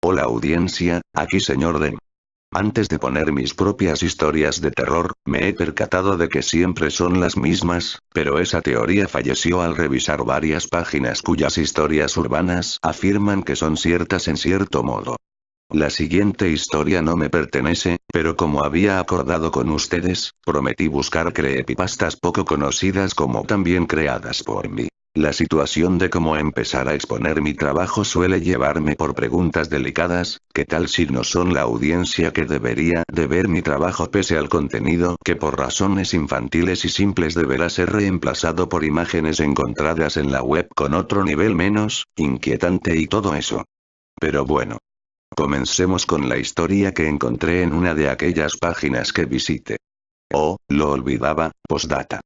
Hola audiencia, aquí señor Dem. Antes de poner mis propias historias de terror, me he percatado de que siempre son las mismas, pero esa teoría falleció al revisar varias páginas cuyas historias urbanas afirman que son ciertas en cierto modo. La siguiente historia no me pertenece, pero como había acordado con ustedes, prometí buscar creepypastas poco conocidas como también creadas por mí. La situación de cómo empezar a exponer mi trabajo suele llevarme por preguntas delicadas, ¿qué tal si no son la audiencia que debería de ver mi trabajo pese al contenido que por razones infantiles y simples deberá ser reemplazado por imágenes encontradas en la web con otro nivel menos inquietante y todo eso? Pero bueno. Comencemos con la historia que encontré en una de aquellas páginas que visité. Oh, lo olvidaba, postdata.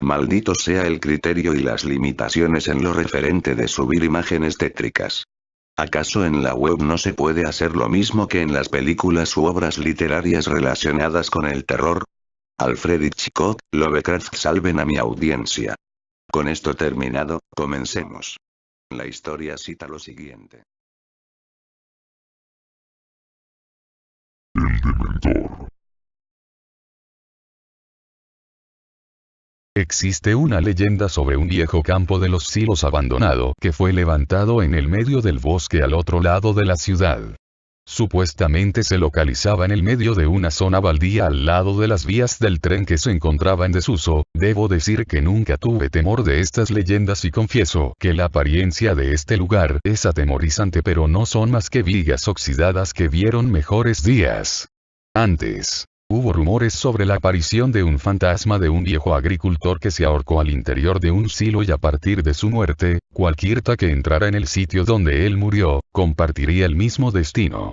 Maldito sea el criterio y las limitaciones en lo referente de subir imágenes tétricas. ¿Acaso en la web no se puede hacer lo mismo que en las películas u obras literarias relacionadas con el terror? Alfred Hitchcock, Lovecraft salven a mi audiencia. Con esto terminado, comencemos. La historia cita lo siguiente. El Dementor. Existe una leyenda sobre un viejo campo de los silos abandonado que fue levantado en el medio del bosque al otro lado de la ciudad. Supuestamente se localizaba en el medio de una zona baldía al lado de las vías del tren que se encontraba en desuso. Debo decir que nunca tuve temor de estas leyendas y confieso que la apariencia de este lugar es atemorizante, pero no son más que vigas oxidadas que vieron mejores días. Antes, hubo rumores sobre la aparición de un fantasma de un viejo agricultor que se ahorcó al interior de un silo y a partir de su muerte, cualquiera que entrara en el sitio donde él murió, compartiría el mismo destino.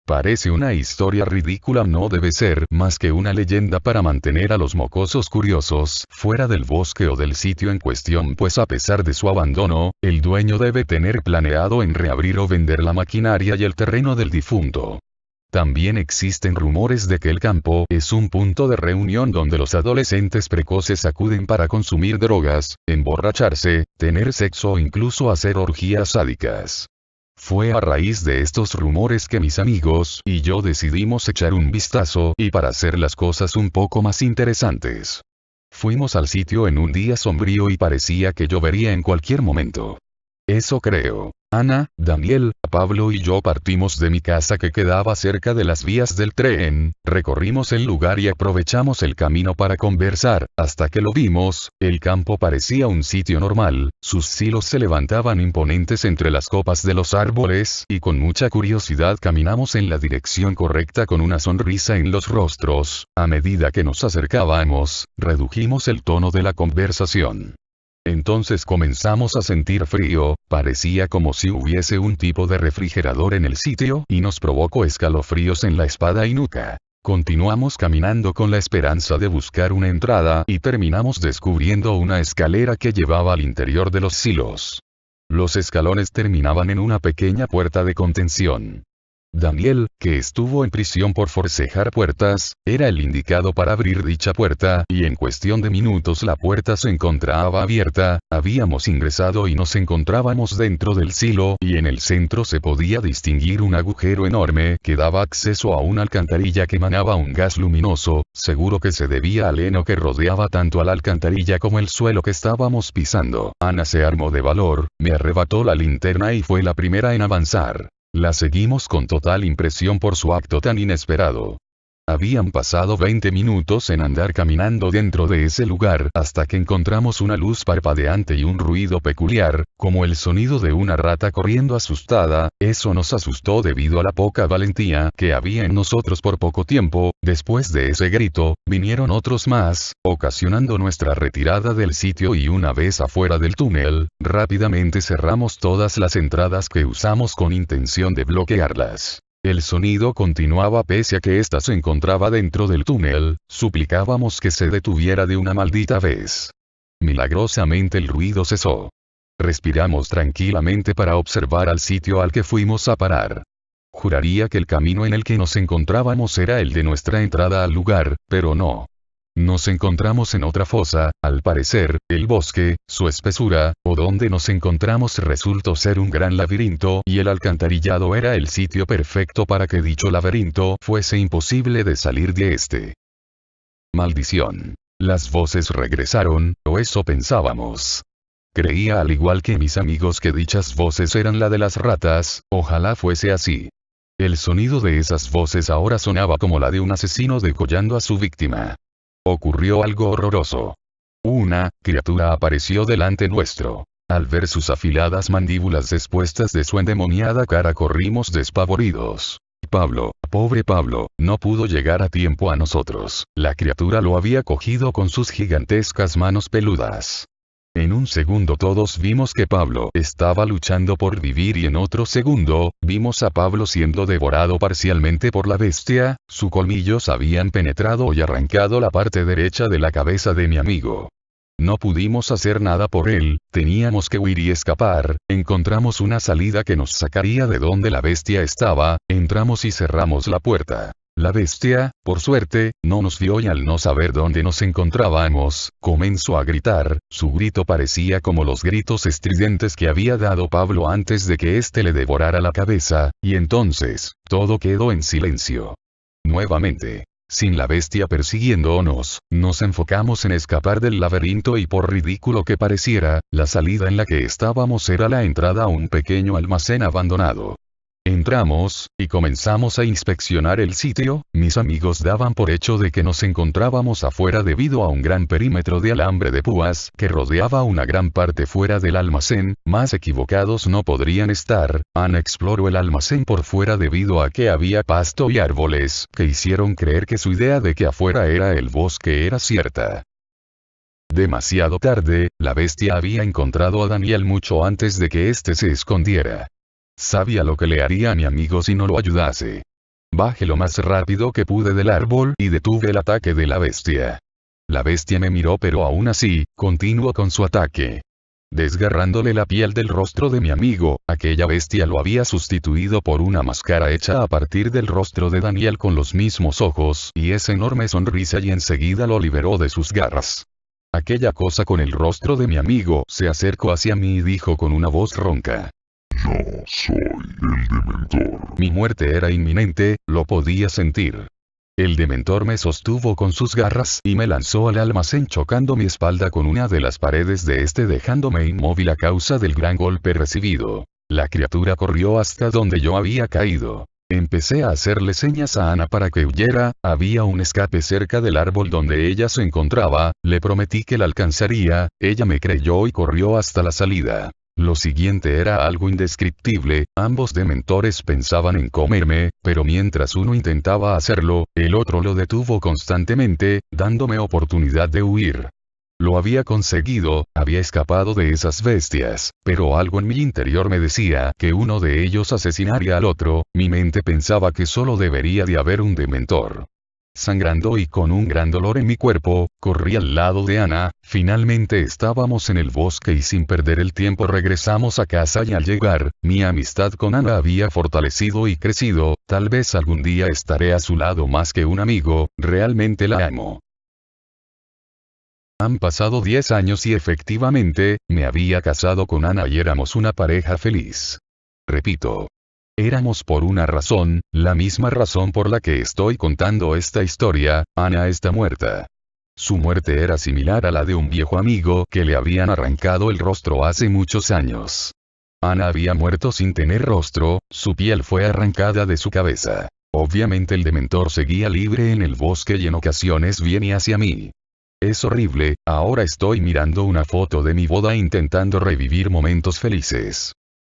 Parece una historia ridícula, no debe ser más que una leyenda para mantener a los mocosos curiosos fuera del bosque o del sitio en cuestión, pues a pesar de su abandono, el dueño debe tener planeado en reabrir o vender la maquinaria y el terreno del difunto. También existen rumores de que el campo es un punto de reunión donde los adolescentes precoces acuden para consumir drogas, emborracharse, tener sexo o incluso hacer orgías sádicas. Fue a raíz de estos rumores que mis amigos y yo decidimos echar un vistazo y para hacer las cosas un poco más interesantes. Fuimos al sitio en un día sombrío y parecía que llovería en cualquier momento. Eso creo. Ana, Daniel, Pablo y yo partimos de mi casa que quedaba cerca de las vías del tren, recorrimos el lugar y aprovechamos el camino para conversar, hasta que lo vimos. El campo parecía un sitio normal, sus silos se levantaban imponentes entre las copas de los árboles y con mucha curiosidad caminamos en la dirección correcta con una sonrisa en los rostros. A medida que nos acercábamos, redujimos el tono de la conversación. Entonces comenzamos a sentir frío, parecía como si hubiese un tipo de refrigerador en el sitio y nos provocó escalofríos en la espalda y nuca. Continuamos caminando con la esperanza de buscar una entrada y terminamos descubriendo una escalera que llevaba al interior de los silos. Los escalones terminaban en una pequeña puerta de contención. Daniel, que estuvo en prisión por forcejar puertas, era el indicado para abrir dicha puerta, y en cuestión de minutos la puerta se encontraba abierta. Habíamos ingresado y nos encontrábamos dentro del silo, y en el centro se podía distinguir un agujero enorme que daba acceso a una alcantarilla que emanaba un gas luminoso, seguro que se debía al heno que rodeaba tanto a la alcantarilla como el suelo que estábamos pisando. Ana se armó de valor, me arrebató la linterna y fue la primera en avanzar. La seguimos con total impresión por su acto tan inesperado. Habían pasado 20 minutos en andar caminando dentro de ese lugar hasta que encontramos una luz parpadeante y un ruido peculiar, como el sonido de una rata corriendo asustada. Eso nos asustó debido a la poca valentía que había en nosotros por poco tiempo. Después de ese grito, vinieron otros más, ocasionando nuestra retirada del sitio y una vez afuera del túnel, rápidamente cerramos todas las entradas que usamos con intención de bloquearlas. El sonido continuaba pese a que ésta se encontraba dentro del túnel. Suplicábamos que se detuviera de una maldita vez. Milagrosamente el ruido cesó. Respiramos tranquilamente para observar al sitio al que fuimos a parar. Juraría que el camino en el que nos encontrábamos era el de nuestra entrada al lugar, pero no. Nos encontramos en otra fosa, al parecer, el bosque, su espesura, o donde nos encontramos resultó ser un gran laberinto y el alcantarillado era el sitio perfecto para que dicho laberinto fuese imposible de salir de este. Maldición. Las voces regresaron, o eso pensábamos. Creía al igual que mis amigos que dichas voces eran la de las ratas, ojalá fuese así. El sonido de esas voces ahora sonaba como la de un asesino degollando a su víctima. Ocurrió algo horroroso. Una criatura apareció delante nuestro. Al ver sus afiladas mandíbulas expuestas de su endemoniada cara corrimos despavoridos. Pablo, pobre Pablo, no pudo llegar a tiempo a nosotros. La criatura lo había cogido con sus gigantescas manos peludas. En un segundo todos vimos que Pablo estaba luchando por vivir y en otro segundo, vimos a Pablo siendo devorado parcialmente por la bestia, sus colmillos habían penetrado y arrancado la parte derecha de la cabeza de mi amigo. No pudimos hacer nada por él, teníamos que huir y escapar, encontramos una salida que nos sacaría de donde la bestia estaba, entramos y cerramos la puerta. La bestia, por suerte, no nos vio y al no saber dónde nos encontrábamos, comenzó a gritar, su grito parecía como los gritos estridentes que había dado Pablo antes de que éste le devorara la cabeza, y entonces, todo quedó en silencio. Nuevamente. Sin la bestia persiguiéndonos, nos enfocamos en escapar del laberinto y por ridículo que pareciera, la salida en la que estábamos era la entrada a un pequeño almacén abandonado. Entramos, y comenzamos a inspeccionar el sitio, mis amigos daban por hecho de que nos encontrábamos afuera debido a un gran perímetro de alambre de púas que rodeaba una gran parte fuera del almacén, más equivocados no podrían estar. Ana exploró el almacén por fuera debido a que había pasto y árboles, que hicieron creer que su idea de que afuera era el bosque era cierta. Demasiado tarde, la bestia había encontrado a Daniel mucho antes de que éste se escondiera. Sabía lo que le haría a mi amigo si no lo ayudase. Bajé lo más rápido que pude del árbol y detuve el ataque de la bestia. La bestia me miró pero aún así, continuó con su ataque. Desgarrándole la piel del rostro de mi amigo, aquella bestia lo había sustituido por una máscara hecha a partir del rostro de Daniel con los mismos ojos y esa enorme sonrisa y enseguida lo liberó de sus garras. Aquella cosa con el rostro de mi amigo se acercó hacia mí y dijo con una voz ronca. Yo soy el Dementor. Mi muerte era inminente, lo podía sentir. El Dementor me sostuvo con sus garras y me lanzó al almacén chocando mi espalda con una de las paredes de este dejándome inmóvil a causa del gran golpe recibido. La criatura corrió hasta donde yo había caído. Empecé a hacerle señas a Ana para que huyera, había un escape cerca del árbol donde ella se encontraba, le prometí que la alcanzaría, ella me creyó y corrió hasta la salida. Lo siguiente era algo indescriptible, ambos dementores pensaban en comerme, pero mientras uno intentaba hacerlo, el otro lo detuvo constantemente, dándome oportunidad de huir. Lo había conseguido, había escapado de esas bestias, pero algo en mi interior me decía que uno de ellos asesinaría al otro, mi mente pensaba que solo debería de haber un dementor. Sangrando y con un gran dolor en mi cuerpo, corrí al lado de Ana, finalmente estábamos en el bosque y sin perder el tiempo regresamos a casa y al llegar, mi amistad con Ana había fortalecido y crecido, tal vez algún día estaré a su lado más que un amigo, realmente la amo. Han pasado 10 años y efectivamente, me había casado con Ana y éramos una pareja feliz. Repito. Éramos por una razón, la misma razón por la que estoy contando esta historia, Ana está muerta. Su muerte era similar a la de un viejo amigo que le habían arrancado el rostro hace muchos años. Ana había muerto sin tener rostro, su piel fue arrancada de su cabeza. Obviamente el dementor seguía libre en el bosque y en ocasiones viene hacia mí. Es horrible, ahora estoy mirando una foto de mi boda intentando revivir momentos felices.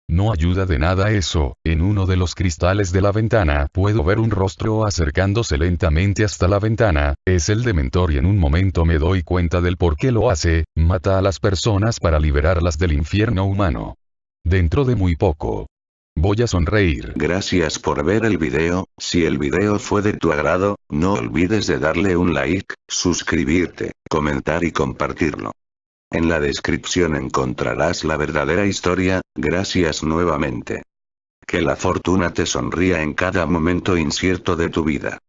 No ayuda de nada eso, en uno de los cristales de la ventana puedo ver un rostro acercándose lentamente hasta la ventana, es el dementor y en un momento me doy cuenta del por qué lo hace, mata a las personas para liberarlas del infierno humano. Dentro de muy poco. Voy a sonreír. Gracias por ver el video, si el video fue de tu agrado, no olvides de darle un like, suscribirte, comentar y compartirlo. En la descripción encontrarás la verdadera historia, gracias nuevamente. Que la fortuna te sonría en cada momento incierto de tu vida.